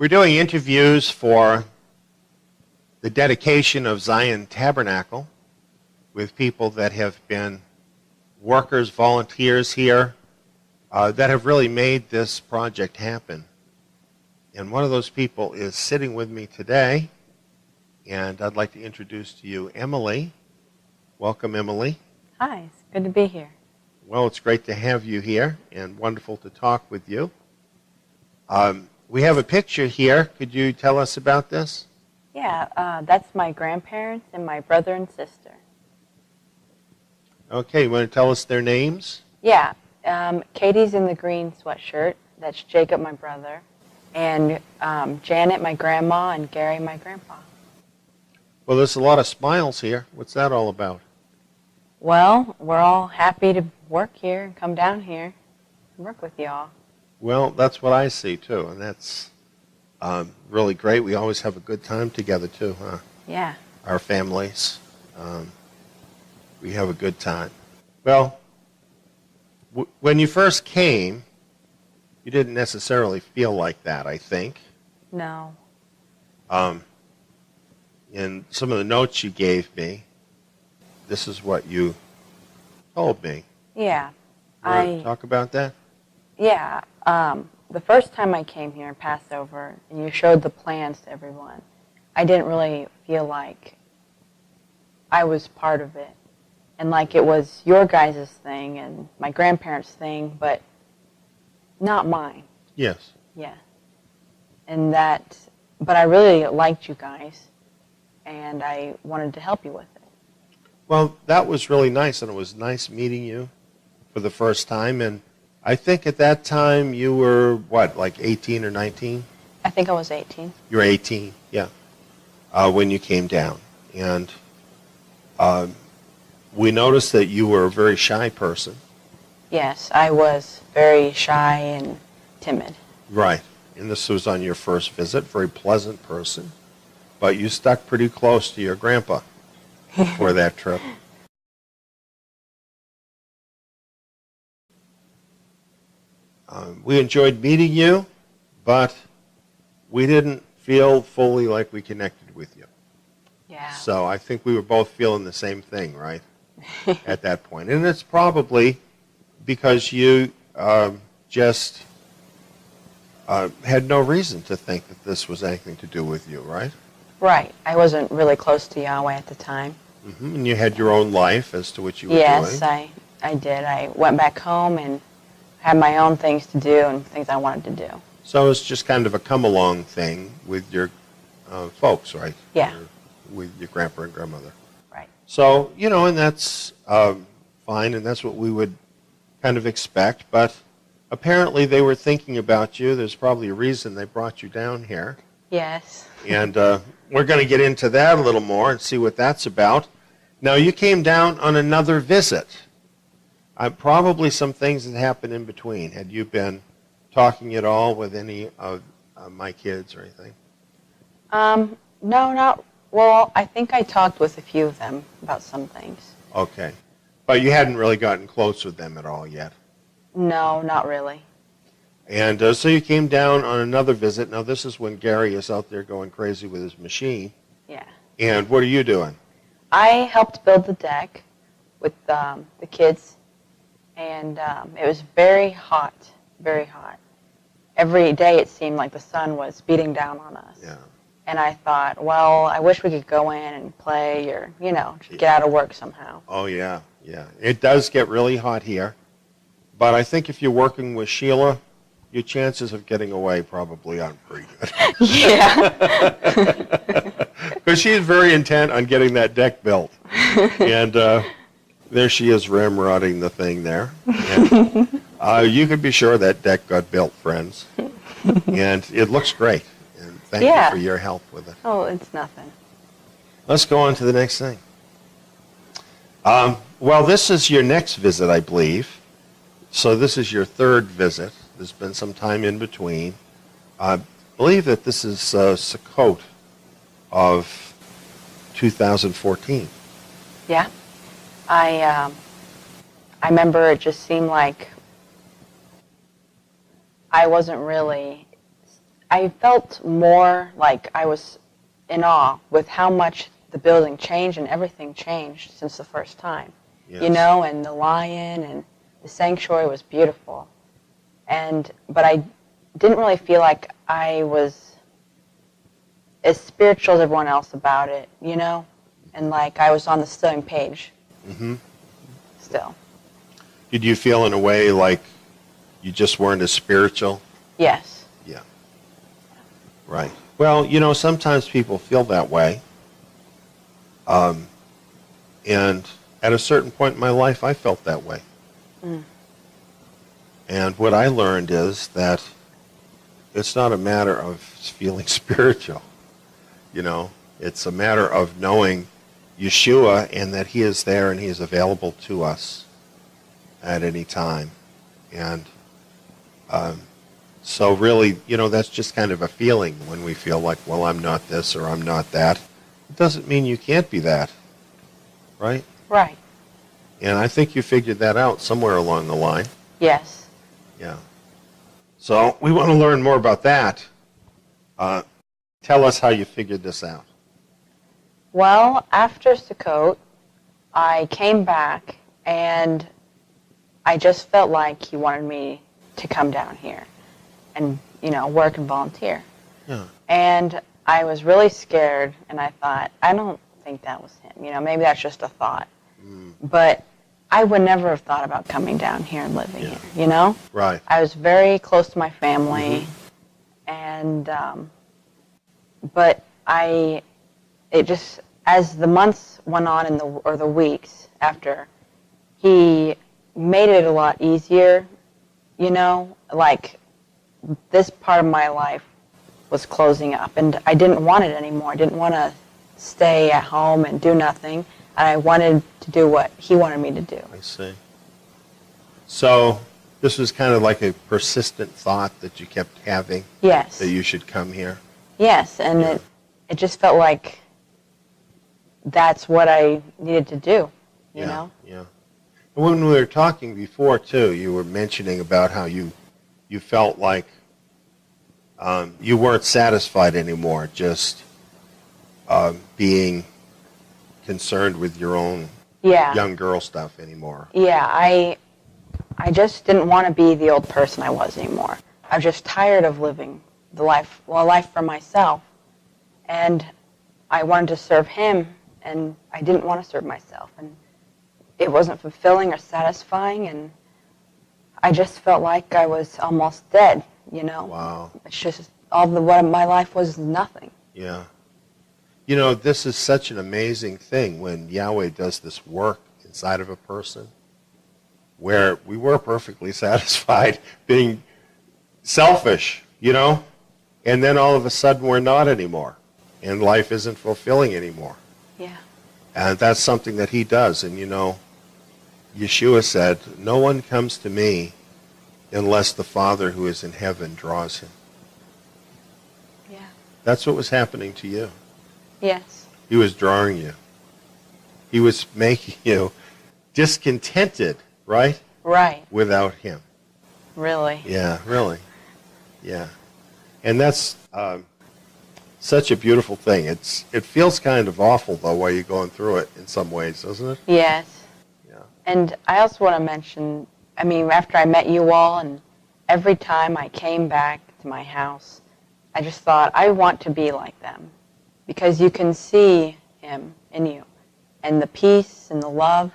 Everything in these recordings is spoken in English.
We're doing interviews for the dedication of Zion Tabernacle with people that have been workers, volunteers here that have really made this project happen. And one of those people is sitting with me today, and I'd like to introduce to you Emily. Welcome, Emily. Hi, it's good to be here. Well, it's great to have you here and wonderful to talk with you. We have a picture here. Could you tell us about this? Yeah, that's my grandparents and my brother and sister. Okay, you want to tell us their names? Yeah, Katie's in the green sweatshirt. That's Jacob, my brother. And Janet, my grandma, and Gary, my grandpa. Well, there's a lot of smiles here. What's that all about? Well, we're all happy to work here and come down here and work with you all. Well, that's what I see, too, and that's really great. We always have a good time together, too, huh? Yeah. Our families. We have a good time. Well, when you first came, you didn't necessarily feel like that, I think. No. In some of the notes you gave me, this is what you told me. Yeah. Want to talk about that? Yeah. The first time I came here, Passover, and you showed the plans to everyone, I didn't really feel like I was part of it. And like it was your guys' thing and my grandparents' thing, but not mine. Yes. Yeah. And that, but I really liked you guys, and I wanted to help you with it. Well, that was really nice, and it was nice meeting you for the first time. And I think at that time you were, what, like 18 or 19? I think I was 18. You were 18, yeah, when you came down. And we noticed that you were a very shy person. Yes, I was very shy and timid. Right. And this was on your first visit, very pleasant person. But you stuck pretty close to your grandpa for that trip. We enjoyed meeting you, but we didn't feel fully like we connected with you. Yeah. So I think we were both feeling the same thing, right, at that point. And it's probably because you just had no reason to think that this was anything to do with you, right? Right. I wasn't really close to Yahweh at the time. Mm-hmm. And you had your own life as to what you were doing. Yes, I did. I went back home and had my own things to do and things I wanted to do. So it's just kind of a come-along thing with your folks, right? Yeah. With your grandpa and grandmother. Right. So, you know, and that's fine, and that's what we would kind of expect. But apparently they were thinking about you. There's probably a reason they brought you down here. Yes. And we're going to get into that a little more and see what that's about. Now, you came down on another visit. Probably some things that happened in between. Had you been talking at all with any of my kids or anything? No, not, well, I think I talked with a few of them about some things. Okay. But you hadn't really gotten close with them at all yet? No, not really. And so you came down on another visit. Now, this is when Gary is out there going crazy with his machine. Yeah. And what are you doing? I helped build the deck with the kids, and it was very hot, very hot. Every day it seemed like the sun was beating down on us. Yeah. And I thought, well, I wish we could go in and play or, you know, just get out of work somehow. Oh, yeah, yeah. It does get really hot here. But I think if you're working with Sheila, your chances of getting away probably aren't pretty good. Yeah. Because she's very intent on getting that deck built. And there she is ramrodding the thing there. And, you can be sure that deck got built, friends. And it looks great. And thank you for your help with it. Oh, it's nothing. Let's go on to the next thing. Well, this is your next visit, I believe. So this is your third visit. There's been some time in between. I believe that this is Sukkot of 2014. Yeah. I remember it just seemed like I wasn't really, I felt more like I was in awe with how much the building changed and everything changed since the first time. Yes. You know, and the lion and the sanctuary was beautiful. But I didn't really feel like I was as spiritual as everyone else about it, you know? And like I was on the same page. Mm-hmm. Still. Did you feel in a way like you just weren't as spiritual? Yes. Yeah. Right. Well, you know, sometimes people feel that way. And at a certain point in my life, I felt that way. Mm. And what I learned is that it's not a matter of feeling spiritual. You know, it's a matter of knowing Yeshua and that he is there and he is available to us at any time. And so really, you know, that's just kind of a feeling when we feel like, well, I'm not this or I'm not that. It doesn't mean you can't be that, right? Right. And I think you figured that out somewhere along the line. Yes. Yeah. So we want to learn more about that. Tell us how you figured this out. Well, after Sukkot, I came back and I just felt like he wanted me to come down here and, you know, work and volunteer. Yeah. And I was really scared, and I thought, I don't think that was him. You know, maybe that's just a thought. Mm. But I would never have thought about coming down here and living here, you know? Right. I was very close to my family, and, but it just, as the months went on or the weeks after, he made it a lot easier, you know, like this part of my life was closing up, and I didn't want it anymore. I didn't want to stay at home and do nothing, and I wanted to do what he wanted me to do. I see. So this was kind of like a persistent thought that you kept having? Yes. That you should come here? Yes, and it just felt like that's what I needed to do, you know? Yeah. And when we were talking before, too, you were mentioning about how you felt like you weren't satisfied anymore, just being concerned with your own young girl stuff anymore. Yeah, I just didn't want to be the old person I was anymore. I was just tired of living a life for myself. And I wanted to serve him, and I didn't want to serve myself. And it wasn't fulfilling or satisfying, and I just felt like I was almost dead, you know? Wow. It's just what my life was nothing. Yeah. You know, this is such an amazing thing when Yahweh does this work inside of a person where we were perfectly satisfied being selfish, you know, and then all of a sudden we're not anymore, and life isn't fulfilling anymore. Yeah. And that's something that he does. And, you know, Yeshua said, no one comes to me unless the Father who is in heaven draws him. Yeah. That's what was happening to you. Yes. He was drawing you. He was making you discontented, right? Right. Without him. Really? Yeah, really. Yeah. And that's such a beautiful thing. It feels kind of awful, though, while you're going through it in some ways, doesn't it? Yes. Yeah. And I also want to mention, I mean, after I met you all, and every time I came back to my house, I just thought, I want to be like them. Because you can see him in you, and the peace and the love,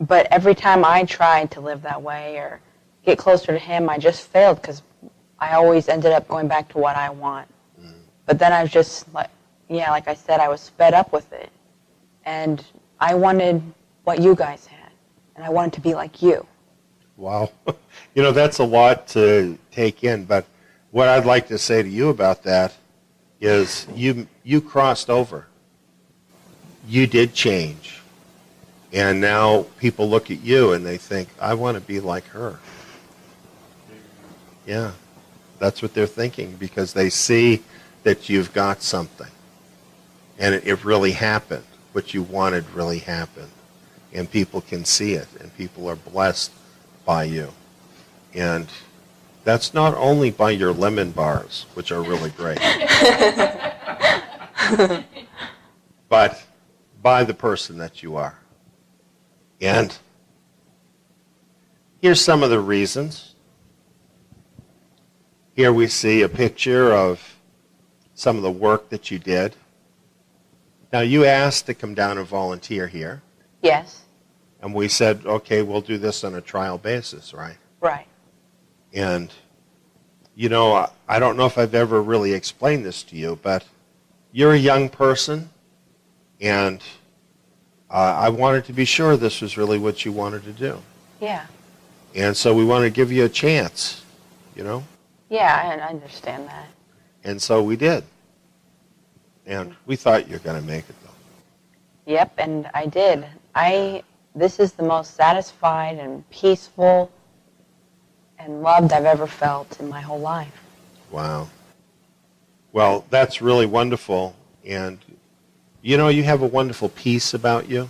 but every time I tried to live that way or get closer to him, I just failed because I always ended up going back to what I want. Mm. But then I was just like I said, I was fed up with it, and I wanted what you guys had, and I wanted to be like you. Wow. You know, that's a lot to take in, but what I'd like to say to you about that is you crossed over. You did change. And now people look at you and they think, I want to be like her. Yeah, that's what they're thinking because they see that you've got something. And it really happened. What you wanted really happened. And people can see it. And people are blessed by you. And That's not only by your lemon bars, which are really great, but by the person that you are. And here's some of the reasons. Here we see a picture of some of the work that you did. Now, you asked to come down and volunteer here. Yes. And we said, okay, we'll do this on a trial basis, right? Right. And, you know, I don't know if I've ever really explained this to you, but you're a young person, and I wanted to be sure this was really what you wanted to do. Yeah. And so we wanted to give you a chance, you know? Yeah, I understand that. And so we did. And we thought you were going to make it, though. Yep, and I did. This is the most satisfied and peaceful and loved I've ever felt in my whole life. Wow. Well, that's really wonderful. And, you know, you have a wonderful peace about you.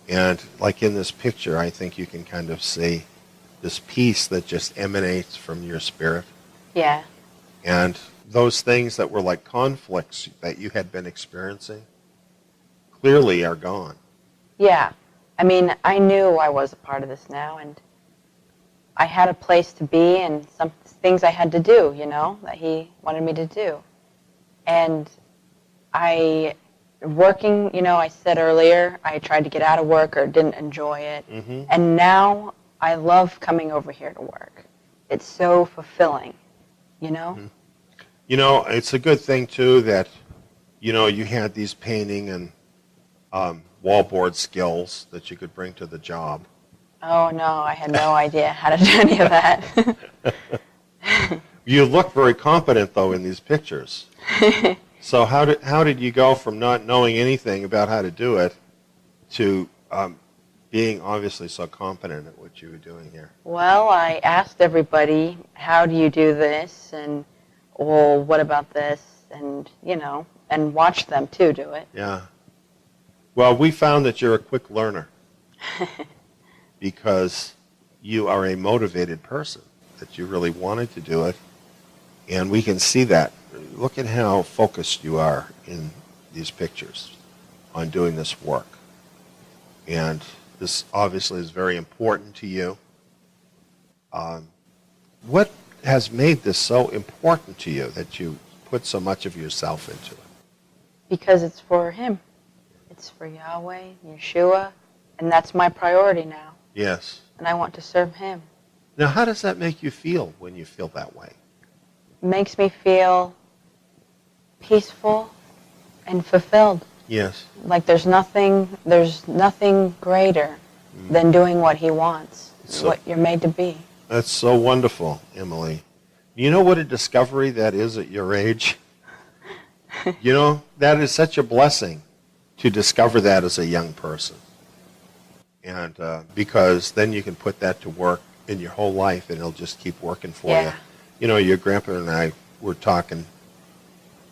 And like in this picture, I think you can kind of see this peace that just emanates from your spirit. Yeah. And those things that were like conflicts that you had been experiencing clearly are gone. Yeah. I mean, I knew I was a part of this now, and I had a place to be and some things I had to do, you know, that he wanted me to do. And working, you know, I said earlier, I tried to get out of work or didn't enjoy it. Mm-hmm. And now I love coming over here to work. It's so fulfilling, you know? Mm-hmm. You know, it's a good thing, too, that, you know, you had these painting and wallboard skills that you could bring to the job. Oh, no, I had no idea how to do any of that. You look very competent, though, in these pictures. So how did you go from not knowing anything about how to do it to being obviously so competent at what you were doing here? Well, I asked everybody, how do you do this? And, well, what about this? And, you know, and watched them, too, do it. Yeah. Well, we found that you're a quick learner because you are a motivated person, that you really wanted to do it, and we can see that. Look at how focused you are in these pictures on doing this work. And this obviously is very important to you. What has made this so important to you that you put so much of yourself into it? Because it's for him. It's for Yahweh, Yeshua, and that's my priority now. Yes. And I want to serve him. Now, how does that make you feel when you feel that way? It makes me feel peaceful and fulfilled. Yes. Like there's nothing greater than doing what he wants, what you're made to be. That's so wonderful, Emily. You know what a discovery that is at your age? You know, that is such a blessing to discover that as a young person. And because then you can put that to work in your whole life and it'll just keep working for you. You know, your grandpa and I were talking,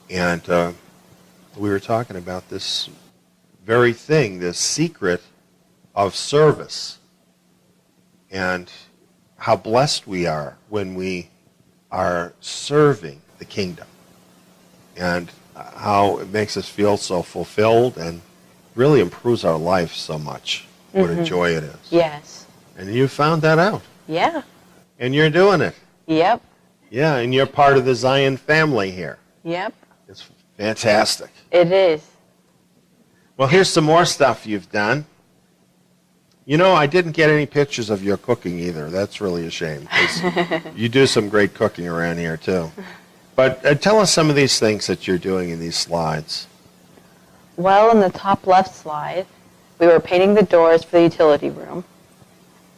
and we were talking about this very thing, this secret of service, and how blessed we are when we are serving the kingdom, and how it makes us feel so fulfilled and really improves our life so much. What a joy it is. Yes. And you found that out. Yeah. And you're doing it. Yep. Yeah, and you're part of the Zion family here. Yep. It's fantastic. It is. Well, here's some more stuff you've done. You know, I didn't get any pictures of your cooking either. That's really a shame, 'cause you do some great cooking around here, too. But tell us some of these things that you're doing in these slides. Well, in the top left slide, we were painting the doors for the utility room.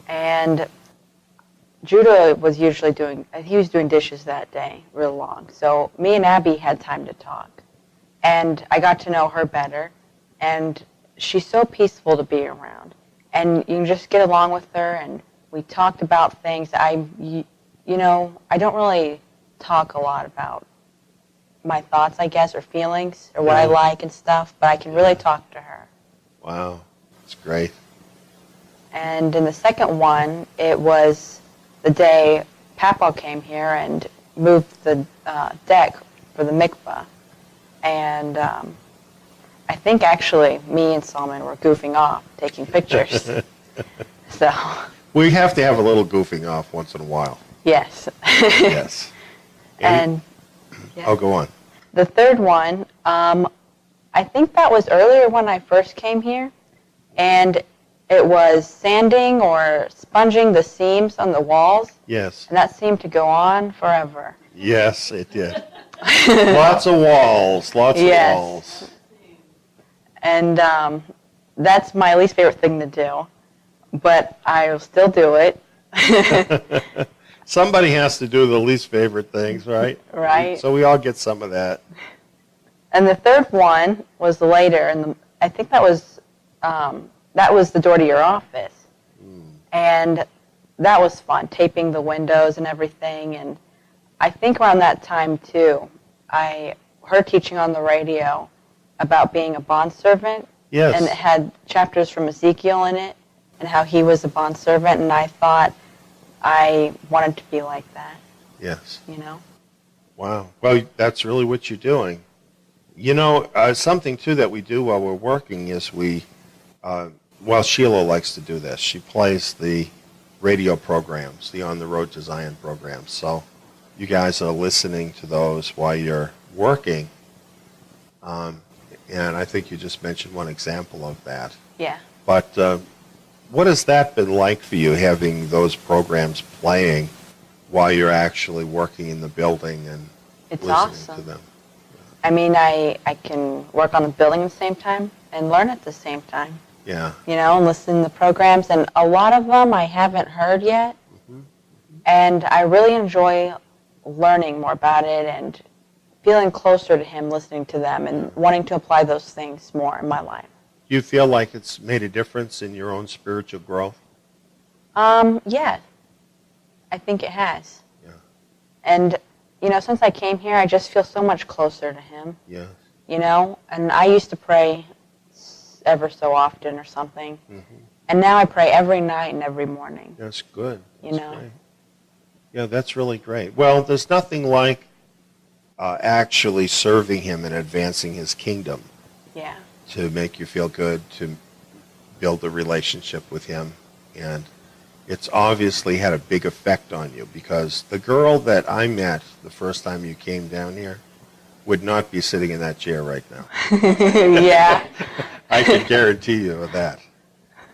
And Judah was usually doing dishes that day real long. So me and Abby had time to talk. And I got to know her better. And she's so peaceful to be around. And you can just get along with her. And we talked about things. I don't really talk a lot about my thoughts, I guess, or feelings, or what I like and stuff. But I can really talk to her. Wow, that's great. And in the second one, it was the day Papa came here and moved the deck for the mikvah. And I think actually me and Solomon were goofing off, taking pictures. So. We have to have a little goofing off once in a while. Yes. Yes. And yeah. Oh, go on. The third one, I think that was earlier when I first came here, and it was sanding or sponging the seams on the walls. Yes. And that seemed to go on forever. Yes, it did. Lots of walls, lots of walls. And that's my least favorite thing to do, but I'll still do it. Somebody has to do the least favorite things, right? Right. So we all get some of that. And the third one was later, and I think that was the door to your office. And that was fun, taping the windows and everything. And I think around that time, too, I heard teaching on the radio about being a bondservant. Yes. And it had chapters from Ezekiel in it and how he was a bondservant. And I thought I wanted to be like that. Yes. You know? Wow. Well, that's really what you're doing. You know, something, too, that we do while we're working is Sheila likes to do this. She plays the radio programs, the On the Road to Zion programs. So you guys are listening to those while you're working. And I think you just mentioned one example of that. Yeah. But what has that been like for you, having those programs playing while you're actually working in the building and listening to them? I mean, I can work on the building at the same time and learn at the same time. Yeah. You know, and listen to the programs. And a lot of them I haven't heard yet. Mm-hmm. And I really enjoy learning more about it and feeling closer to him, listening to them, and wanting to apply those things more in my life. Do you feel like it's made a difference in your own spiritual growth? Yeah. I think it has. Yeah. And, you know, since I came here, I just feel so much closer to him. Yes. You know, and I used to pray ever so often or something. Mm-hmm. And now I pray every night and every morning. That's good. That's great. Yeah, that's really great. Well, there's nothing like actually serving him and advancing his kingdom. Yeah. To make you feel good, to build a relationship with him. And it's obviously had a big effect on you, because the girl that I met the first time you came down here would not be sitting in that chair right now. Yeah. I can guarantee you of that.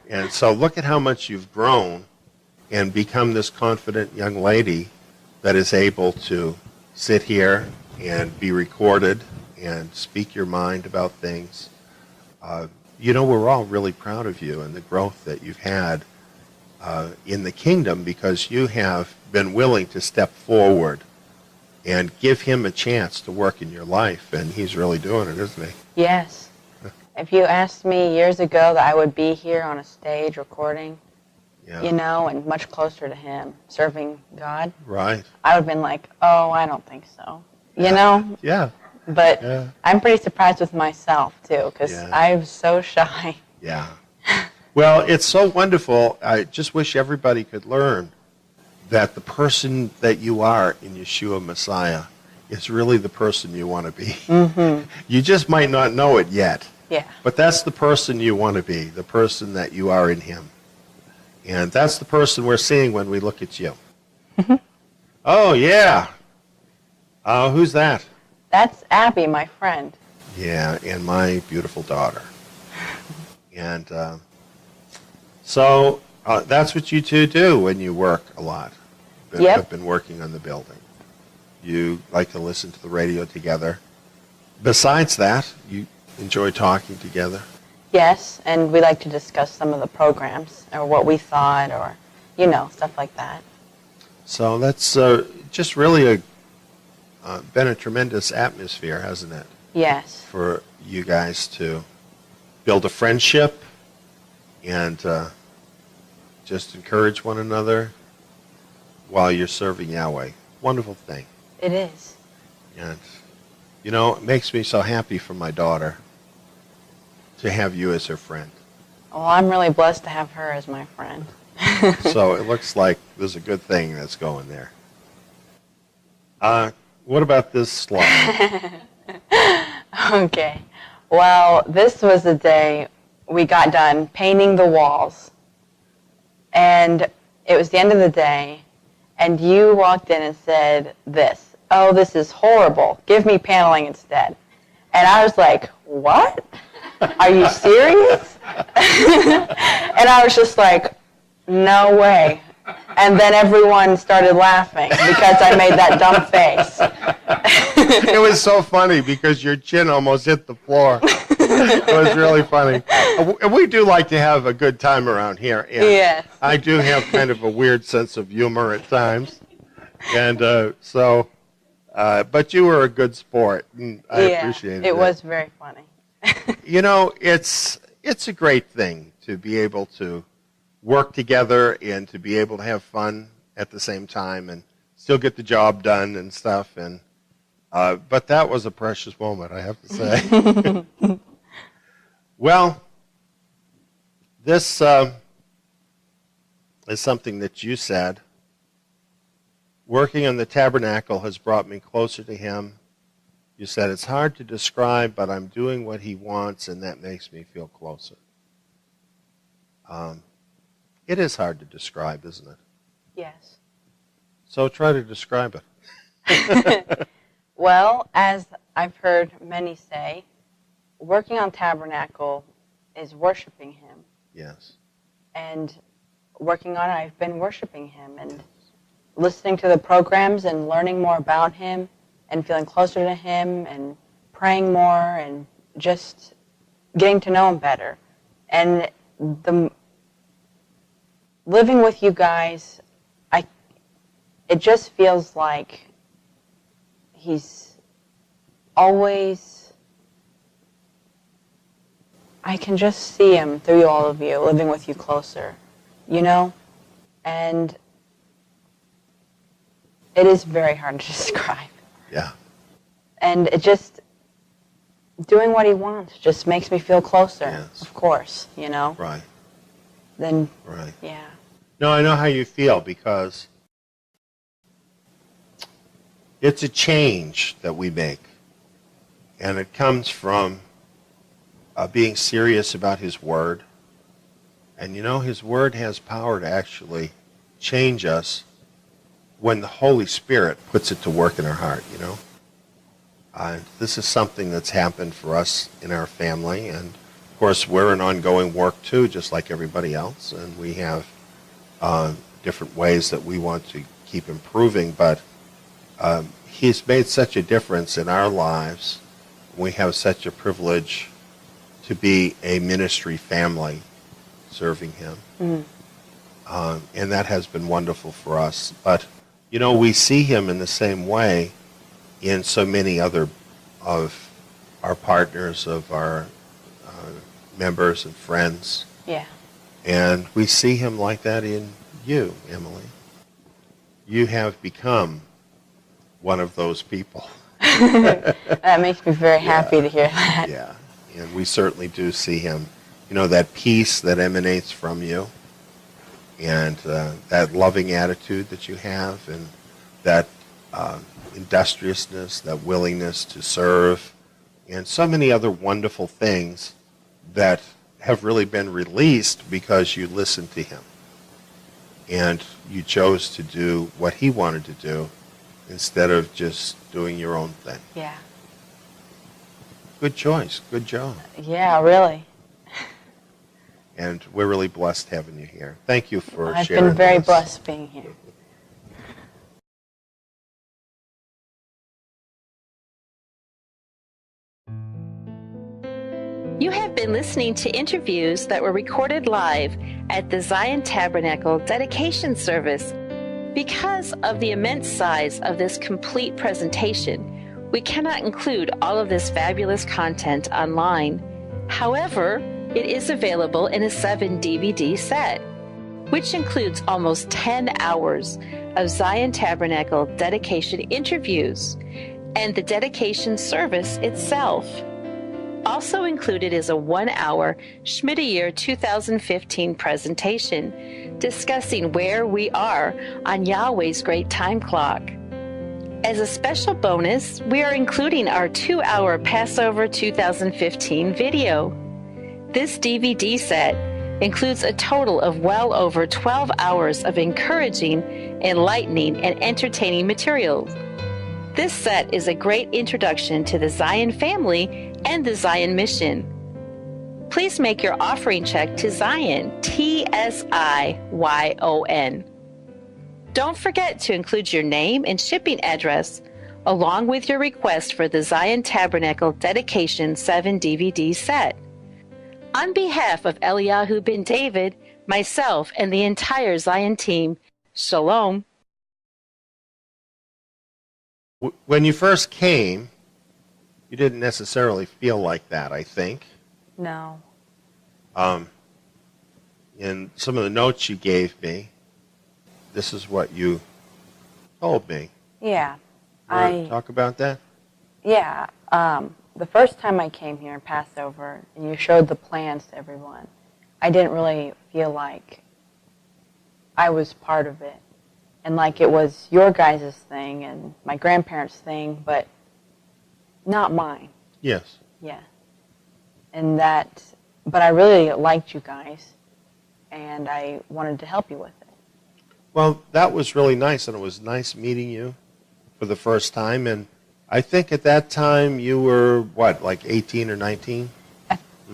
And so look at how much you've grown and become this confident young lady that is able to sit here and be recorded and speak your mind about things. You know, we're all really proud of you and the growth that you've had in the kingdom, because you have been willing to step forward and give him a chance to work in your life, and he's really doing it, isn't he? Yes. If you asked me years ago that I would be here on a stage recording, you know, and much closer to him, serving God, right, I would have been like, oh, I don't think so. You know? Yeah. But I'm pretty surprised with myself, too, because I'm so shy. Yeah. Well, it's so wonderful. I just wish everybody could learn that the person that you are in Yeshua Messiah is really the person you want to be. Mm-hmm. You just might not know it yet. Yeah. But that's the person you want to be, the person that you are in him. And that's the person we're seeing when we look at you. Mm-hmm. Oh, yeah. Who's that? That's Abby, my friend. Yeah, and my beautiful daughter. And so that's what you two do when you work a lot. I've been working on the building. You like to listen to the radio together. Besides that, you enjoy talking together? Yes, and we like to discuss some of the programs or what we thought, or, you know, stuff like that. So that's just really been a tremendous atmosphere, hasn't it? Yes. For you guys to build a friendship and just encourage one another while you're serving Yahweh. Wonderful thing. It is. And, you know, it makes me so happy for my daughter to have you as her friend. Well, I'm really blessed to have her as my friend. So it looks like there's a good thing that's going there. What about this slide? Okay. Well, this was the day we got done painting the walls. And it was the end of the day, and you walked in and said this, "Oh, this is horrible. Give me paneling instead." And I was like, "What? Are you serious?" And I was just like, "No way." And then everyone started laughing because I made that dumb face. It was so funny because your chin almost hit the floor. It was really funny. We do like to have a good time around here. And Yes. I do have kind of a weird sense of humor at times. And but you were a good sport, and I appreciate it. It was very funny. You know, it's a great thing to be able to work together and to be able to have fun at the same time and still get the job done and stuff. And but that was a precious moment, I have to say. Well, this is something that you said. Working on the tabernacle has brought me closer to him. You said, it's hard to describe, but I'm doing what he wants, and that makes me feel closer. It is hard to describe, isn't it? Yes. So try to describe it. Well, as I've heard many say, working on tabernacle is worshiping him. Yes. And working on it, I've been worshiping him and listening to the programs and learning more about him and feeling closer to him and praying more and just getting to know him better. And living with you guys, it just feels like he's always, I can just see him through all of you, living with you closer, you know? And it is very hard to describe. Yeah. And it just, doing what he wants just makes me feel closer, Yes. of course, you know? Right. Then, Right. yeah. No, I know how you feel because it's a change that we make. And it comes from being serious about his word. And you know, his word has power to actually change us when the Holy Spirit puts it to work in our heart, you know. This is something that's happened for us in our family. And, of course, we're in ongoing work, too, just like everybody else. And we have different ways that we want to keep improving. But he's made such a difference in our lives. We have such a privilege to be a ministry family serving him. Mm. And that has been wonderful for us. But, you know, we see him in the same way in so many other of our partners, of our members and friends. Yeah. And we see him like that in you, Emily. You have become one of those people. That makes me very happy to hear that. Yeah, and we certainly do see him. You know, that peace that emanates from you, and that loving attitude that you have, and that industriousness, that willingness to serve, and so many other wonderful things that have really been released because you listened to him. And you chose to do what he wanted to do instead of just doing your own thing. Yeah. Good choice. Good job. Yeah, really. And we're really blessed having you here. Thank you for I've sharing been very with us. blessed being here. You have been listening to interviews that were recorded live at the Zion Tabernacle dedication service. Because of the immense size of this complete presentation, we cannot include all of this fabulous content online. However, it is available in a 7 DVD set, which includes almost 10 hours of Zion Tabernacle dedication interviews and the dedication service itself. Also included is a 1-hour Schmidt-Year 2015 presentation discussing where we are on Yahweh's great time clock. As a special bonus, we are including our 2-hour Passover 2015 video. This DVD set includes a total of well over 12 hours of encouraging, enlightening, and entertaining materials. This set is a great introduction to the Zion family and the Zion mission. Please make your offering check to Zion, T-S-I-Y-O-N. Don't forget to include your name and shipping address along with your request for the Zion Tabernacle Dedication 7 DVD set. On behalf of Eliyahu ben David, myself, and the entire Zion team, Shalom. When you first came, you didn't necessarily feel like that, I think. No. In some of the notes you gave me, this is what you told me. Yeah. You want to talk about that? Yeah. The first time I came here in Passover, and you showed the plans to everyone, I didn't really feel like I was part of it. And like it was your guys' thing and my grandparents' thing, but not mine. Yes. Yeah. And that, but I really liked you guys, and I wanted to help you with it. Well, that was really nice, and it was nice meeting you for the first time. And I think at that time you were, what, like 18 or 19?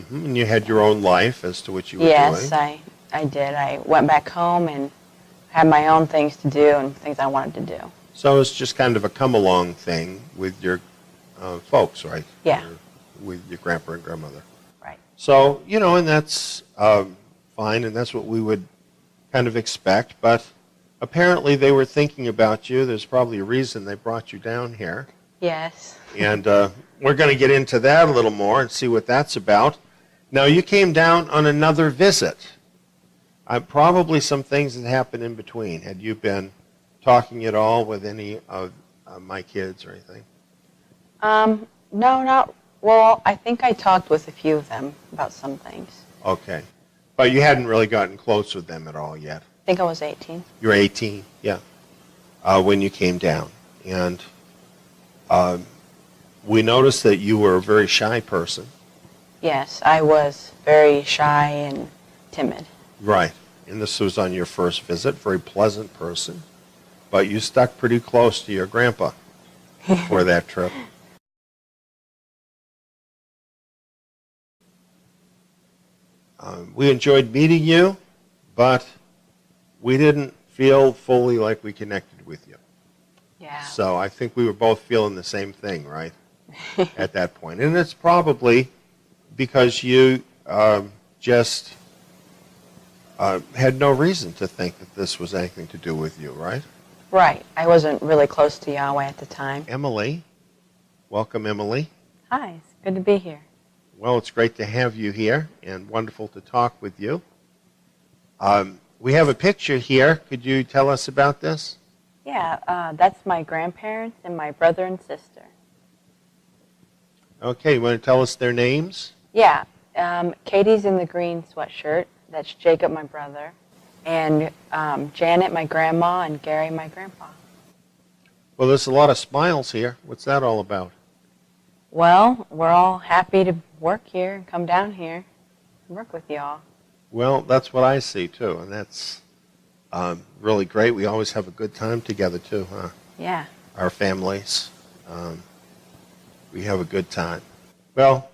And you had your own life as to what you were doing. Yes, I did. I went back home and had my own things to do and things I wanted to do. So it was just kind of a come-along thing with your folks, right? Yeah. With your grandpa and grandmother. Right. So, you know, and that's fine, and that's what we would kind of expect. But apparently they were thinking about you. There's probably a reason they brought you down here. Yes. And we're going to get into that a little more and see what that's about. Now, you came down on another visit. Probably some things that happened in between. Had you been talking at all with any of my kids or anything? No, not, well, I think I talked with a few of them about some things. Okay. But you hadn't really gotten close with them at all yet. I think I was 18. You were 18, yeah, when you came down. And we noticed that you were a very shy person. Yes, I was very shy and timid. Right. And this was on your first visit, very pleasant person. But you stuck pretty close to your grandpa for that trip. We enjoyed meeting you, but we didn't feel fully like we connected with you. Yeah. So I think we were both feeling the same thing, right, at that point. And it's probably because you just had no reason to think that this was anything to do with you, right? Right. I wasn't really close to Yahweh at the time. Emily. Welcome, Emily. Hi, it's good to be here. Well, it's great to have you here and wonderful to talk with you. We have a picture here. Could you tell us about this? Yeah, that's my grandparents and my brother and sister. Okay, you want to tell us their names? Yeah, Katie's in the green sweatshirt. That's Jacob, my brother. And Janet, my grandma, and Gary, my grandpa. Well, there's a lot of smiles here. What's that all about? Well, we're all happy to work here and come down here and work with y'all. Well, that's what I see, too, and that's really great. We always have a good time together, too, huh? Yeah. Our families. We have a good time. Well,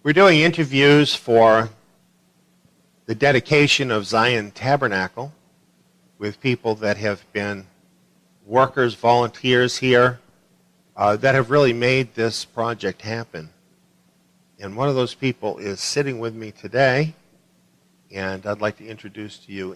we're doing interviews for the dedication of Zion Tabernacle with people that have been workers, volunteers here that have really made this project happen. And one of those people is sitting with me today, and I'd like to introduce to you